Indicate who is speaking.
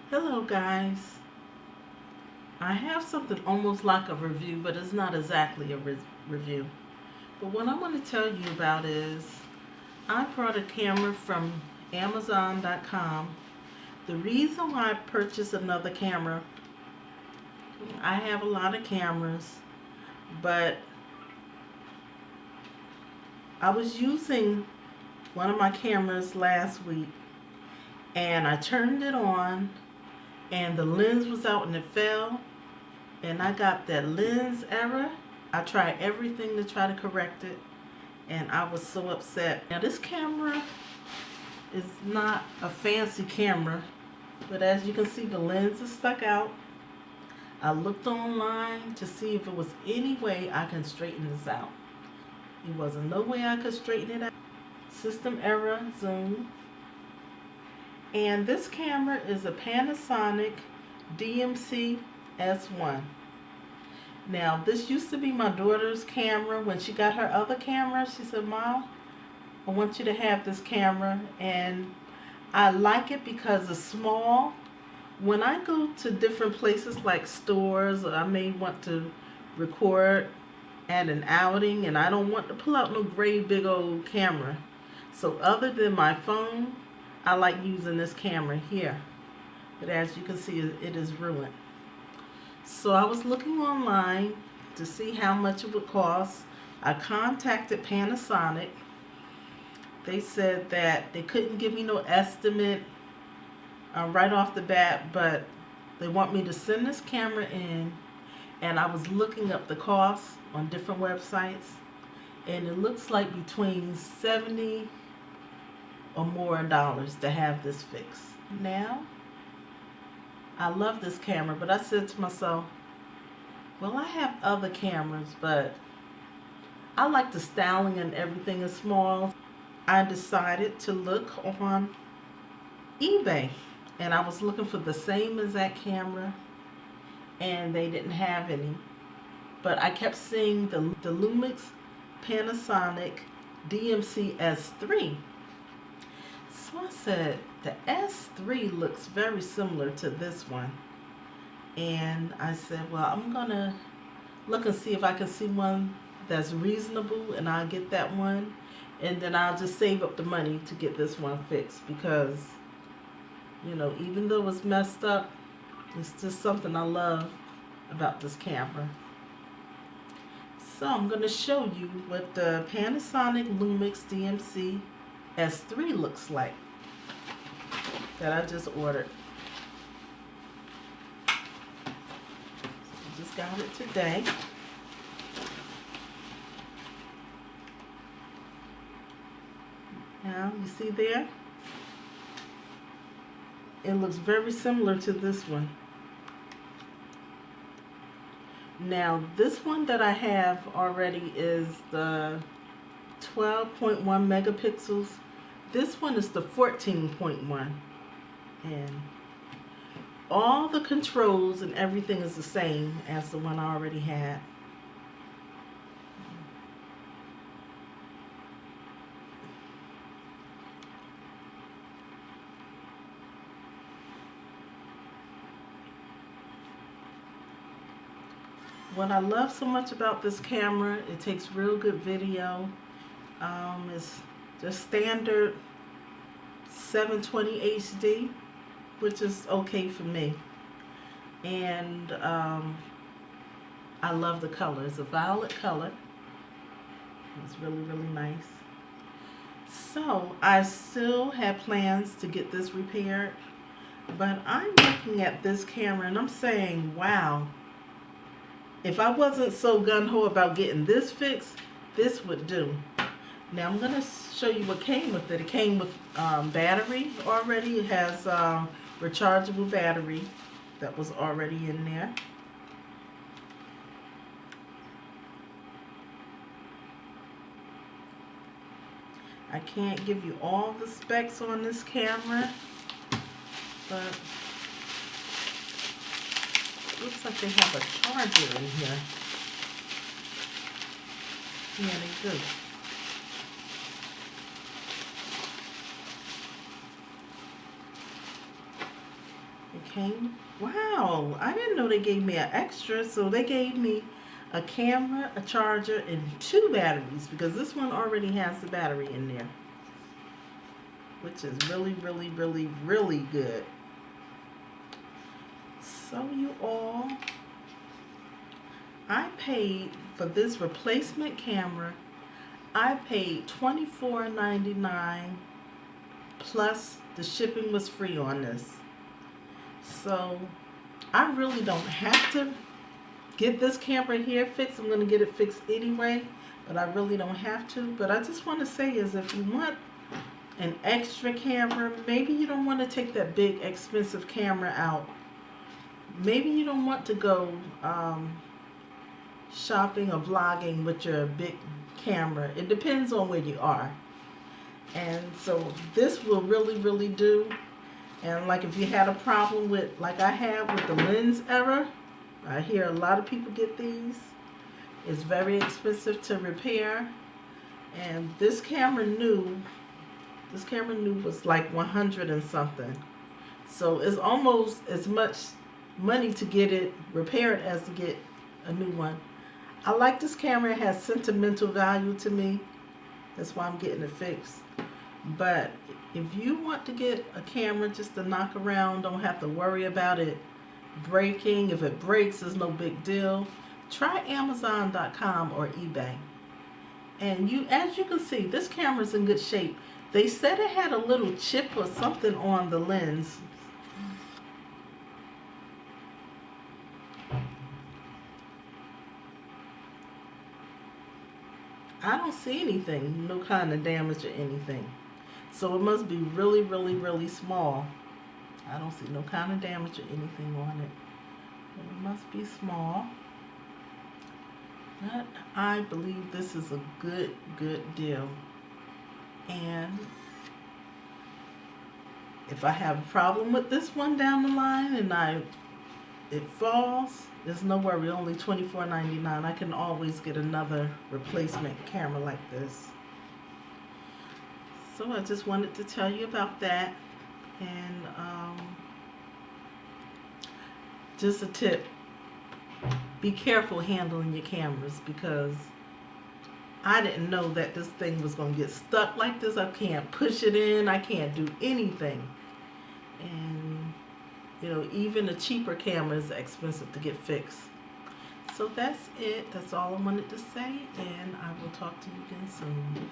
Speaker 1: Hello guys. I have something almost like a review, but it's not exactly a review. But what I want to tell you about is I brought a camera from Amazon.com. The reason why I purchased another camera, I have a lot of cameras, but I was using one of my cameras last week and I turned it on and the lens was out and it fell and I got that lens error. I tried everything to try to correct it and I was so upset. Now this camera is not a fancy camera, but as you can see the lens is stuck out. I looked online to see if it was any way I can straighten this out. It wasn't no way I could straighten it out. System error, zoom. And this camera is a Panasonic DMC S1. Now, this used to be my daughter's camera. When she got her other camera, she said, Mom, I want you to have this camera. And I like it because it's small. When I go to different places like stores, or I may want to record at an outing, and I don't want to pull out no great big old camera. So other than my phone, I like using this camera here. But as you can see, it is ruined. So I was looking online to see how much it would cost. I contacted Panasonic. They said that they couldn't give me no estimate right off the bat, but they want me to send this camera in, and I was looking up the cost on different websites, and it looks like between $70 or more dollars to have this fixed. Now, I love this camera, but I said to myself, well, I have other cameras, but I like the styling and everything is small. I decided to look on eBay, and I was looking for the same exact camera, and they didn't have any. But I kept seeing the Lumix Panasonic DMC S3. So I said, the S3 looks very similar to this one. And I said, well, I'm going to look and see if I can see one that's reasonable, and I'll get that one. And then I'll just save up the money to get this one fixed because, you know, even though it's messed up, it's just something I love about this camera. So I'm going to show you what the Panasonic Lumix Dmc S3 looks like that I just ordered. So I just got it today. Now you see there? It looks very similar to this one. Now this one that I have already is the 12.1 megapixels. This one is the 14.1, and all the controls and everything is the same as the one I already had. What I love so much about this camera, it takes real good video. It's just standard 720 HD, which is okay for me. And I love the color. It's a violet color. It's really, really nice. So I still have plans to get this repaired, but I'm looking at this camera and I'm saying, wow, if I wasn't so gung-ho about getting this fixed, this would do. Now I'm going to show you what came with it. It came with battery already. It has rechargeable battery that was already in there. I can't give you all the specs on this camera, but it looks like they have a charger in here. Yeah, they do. It came. Wow, I didn't know they gave me an extra. So they gave me a camera, a charger, and 2 batteries because this one already has the battery in there, which is really, really, really, really good. So you all, I paid for this replacement camera. I paid $24.99 plus the shipping was free on this. So I really don't have to get this camera here fixed. I'm going to get it fixed anyway, but I really don't have to. But I just want to say is if you want an extra camera, maybe you don't want to take that big expensive camera out. Maybe you don't want to go shopping or vlogging with your big camera. It depends on where you are. And so this will really, really do. And like if you had a problem with, like I have with the lens error, I hear a lot of people get these. It's very expensive to repair. And this camera new was like 100 and something. So it's almost as much money to get it repaired as to get a new one. I like this camera. It has sentimental value to me. That's why I'm getting it fixed. But if you want to get a camera just to knock around, don't have to worry about it breaking. If it breaks, it's no big deal. Try Amazon.com or eBay. And as you can see, this camera's in good shape. They said it had a little chip or something on the lens. I don't see anything, no kind of damage or anything. So it must be really, really, really small. I don't see no kind of damage or anything on it. It must be small. But I believe this is a good, good deal. And if I have a problem with this one down the line and it falls, there's no worry, only $24.99. I can always get another replacement camera like this. So I just wanted to tell you about that. And just a tip, be careful handling your cameras because I didn't know that this thing was going to get stuck like this. I can't push it in. I can't do anything. And, you know, even a cheaper camera is expensive to get fixed. So that's it. That's all I wanted to say. And I will talk to you again soon.